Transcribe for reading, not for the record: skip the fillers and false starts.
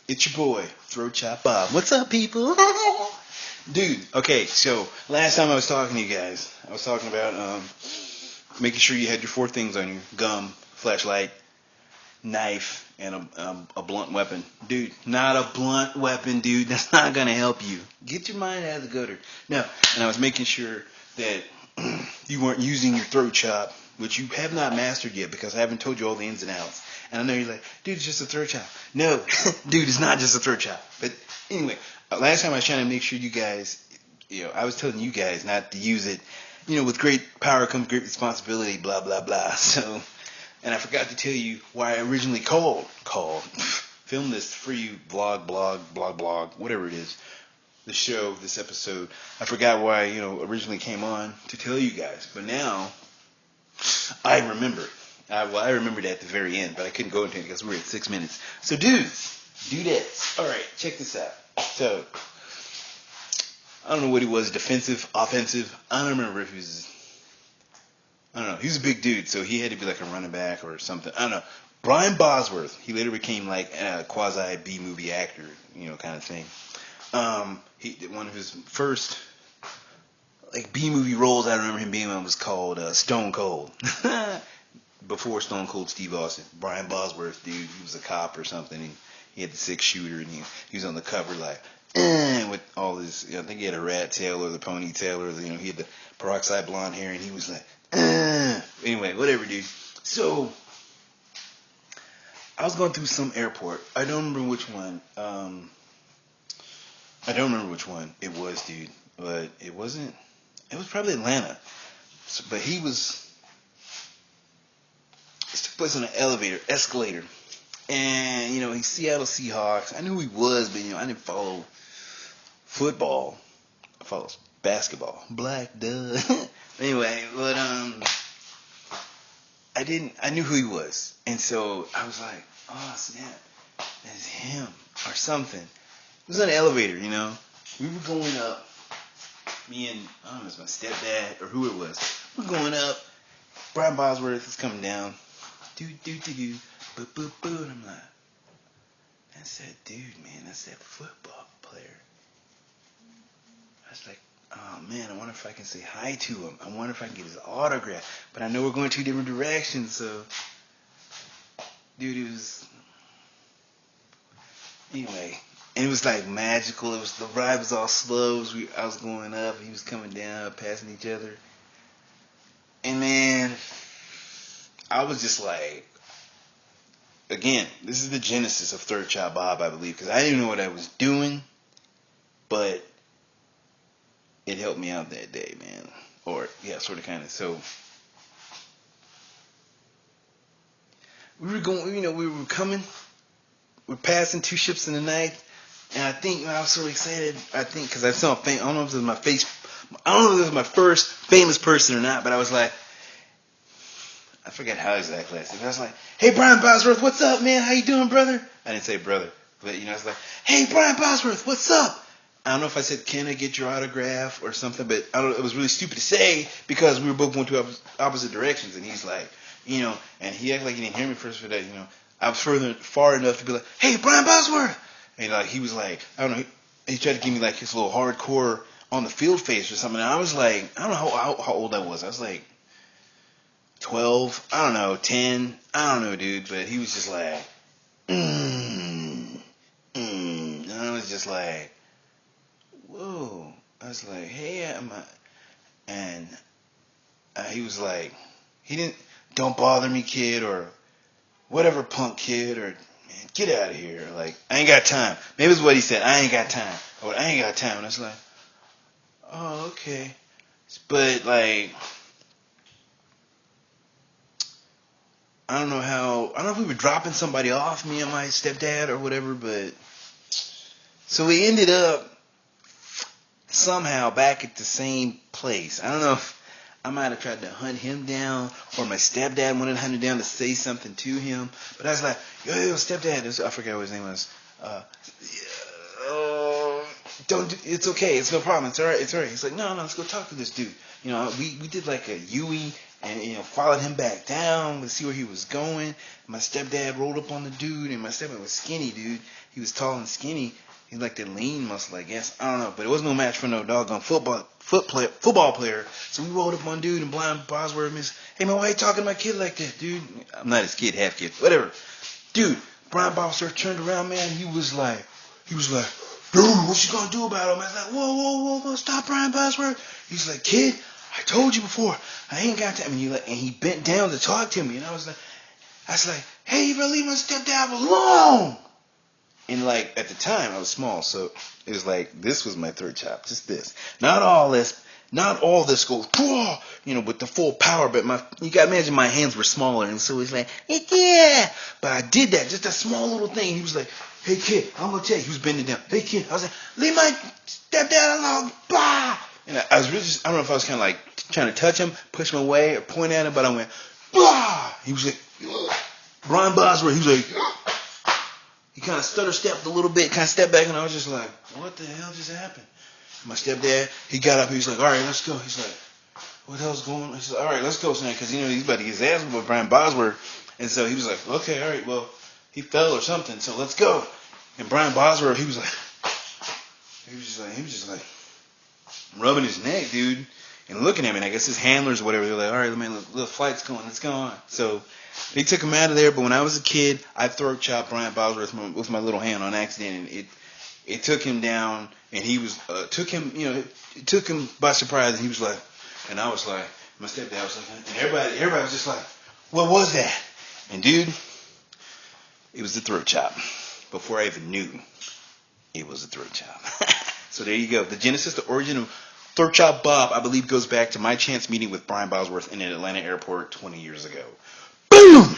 It's your boy, Throatchop Bob. What's up, people? Dude, okay, so last time I was talking to you guys, I was talking about making sure you had your four things on you: gum, flashlight, knife, and a blunt weapon. Dude, not a blunt weapon, dude. That's not going to help you. Get your mind out of the gutter. No, and I was making sure that you weren't using your throat chop, which you have not mastered yet because I haven't told you all the ins and outs. And I know you're like, dude, it's just a throat chop. No, dude, it's not just a throat chop. But anyway, last time I was trying to make sure you guys, I was telling you guys not to use it. With great power comes great responsibility, blah, blah, blah. So, and I forgot to tell you why I originally filmed this for you, blog, whatever it is, the show, this episode. I forgot why, originally came on to tell you guys. But now, I remember. I remembered at the very end, but I couldn't go into it because we're at 6 minutes. So, dudes, do this. All right, check this out. So, I don't know what he was, defensive, offensive. I don't remember if he was, I don't know. He was a big dude, so he had to be like a running back or something. I don't know. Brian Bosworth, he later became like a quasi B-movie actor, kind of thing. One of his first like B-movie roles I remember him being on was called Stone Cold. Before Stone Cold Steve Austin. Brian Bosworth, dude, he was a cop or something. And he had the 6-shooter, and he was on the cover like, with all his, I think he had a rat tail or the ponytail, or he had the peroxide blonde hair, and he was like, Anyway, whatever, dude. So, I was going through some airport. I don't remember which one. It was, dude. But it wasn't. It was probably Atlanta. But he was. It took place on an escalator. And, he's Seattle Seahawks. I knew who he was, but, I didn't follow football. I followed basketball. Black, duh. Anyway, but, I knew who he was. And so I was like, oh, snap. That's him. Or something. It was on an elevator, We were going up. Me and, I don't know, it was my stepdad or who it was. We're going up. Brian Bosworth is coming down. Do, boo, boo, boo. And I'm like, that's that dude, man. That's that football player. I was like, oh, man, I wonder if I can say hi to him. I wonder if I can get his autograph. But I know we're going two different directions, so. Dude, it was. Anyway. And it was like magical. The ride was all slow. I was going up. He was coming down, passing each other. And man, I was just like, again, this is the genesis of Throatchop Bob, I believe, because I didn't know what I was doing, but it helped me out that day, man. Or, yeah, sort of, kind of. So, we were going, we were coming. We're passing two ships in the night. And I think, I was so excited. Because I saw I don't know if this was my first famous person or not, but I was like, I forget how exactly I said it. I was like, hey, Brian Bosworth, what's up, man? How you doing, brother? I didn't say brother, but, I was like, hey, Brian Bosworth, what's up? I don't know if I said, can I get your autograph or something, but I don't know, it was really stupid to say because we were both going to opposite directions, and he's like, and he acted like he didn't hear me first for that, I was far enough to be like, hey, Brian Bosworth! And he was like, I don't know, he tried to give me like his little hardcore on the field face or something, and I was like, I don't know how old I was. I was like 12, I don't know, 10, I don't know, dude, but he was just like, and I was just like, whoa. I was like, hey, and he was like, don't bother me, kid, or whatever, punk kid, or, man, get out of here, like, I ain't got time. Maybe it's what he said, I ain't got time, or I ain't got time, and I was like, oh, okay, but, like, I don't know if we were dropping somebody off, me and my stepdad or whatever, but, so we ended up somehow back at the same place. I don't know if I might have tried to hunt him down, or my stepdad wanted to hunt him down to say something to him, but I was like, yo, stepdad, I forgot what his name was, it's okay, it's no problem, it's alright. He's like, no, let's go talk to this dude. We did like a Yui and followed him back down to see where he was going. My stepdad rolled up on the dude, and my stepdad was skinny, dude. He was tall and skinny. He like that lean muscle, I guess. I don't know, but it wasn't no match for no doggone football player. So we rolled up on dude, and blind Bosworth miss. Hey man, why you talking to my kid like that, dude? I'm not his kid, half kid, whatever. Dude, Brian Bosworth turned around, man. He was like, dude, what you gonna do about him? I was like, whoa, stop, Brian Bosworth. He's like, kid, I told you before, I ain't got time. And he bent down to talk to me, and I was like, hey, you better leave my stepdad alone. And like at the time I was small, so it was like this was my throat chop, just this. Not all this goes, with the full power. But you gotta imagine my hands were smaller, and so it's like, yeah. But I did that, just a small little thing. He was like, hey kid, I'm gonna tell you. He was bending down. Hey kid, I was like, leave my stepdad alone, bah. And I was really I don't know if I was kind of like trying to touch him, push him away, or point at him, but I went, bah. He was like, Brian Bosworth. He was like. He kind of stutter stepped a little bit, kind of stepped back, and I was just like, what the hell just happened? My stepdad, he got up, he was like, all right, let's go. He's like, what the hell's going on? He said, all right, let's go, son, because, he's about to get his ass with Brian Bosworth. And so he was like, okay, all right, well, he fell or something, so let's go. And Brian Bosworth, he was just like rubbing his neck, dude, and looking at me. And I guess his handlers or whatever, they're like, all right, man, the flight's going, let's go on. So they took him out of there, but when I was a kid, I throat chopped Brian Bosworth with my little hand on accident, and it took him down, and he was it took him by surprise, and he was like, and I was like, my stepdad was like, and everybody was just like, what was that? And dude, it was the throat chop. Before I even knew it was a throat chop. So there you go. The genesis, the origin of Throat Chop Bob, I believe, goes back to my chance meeting with Brian Bosworth in an Atlanta airport 20 years ago. Boom!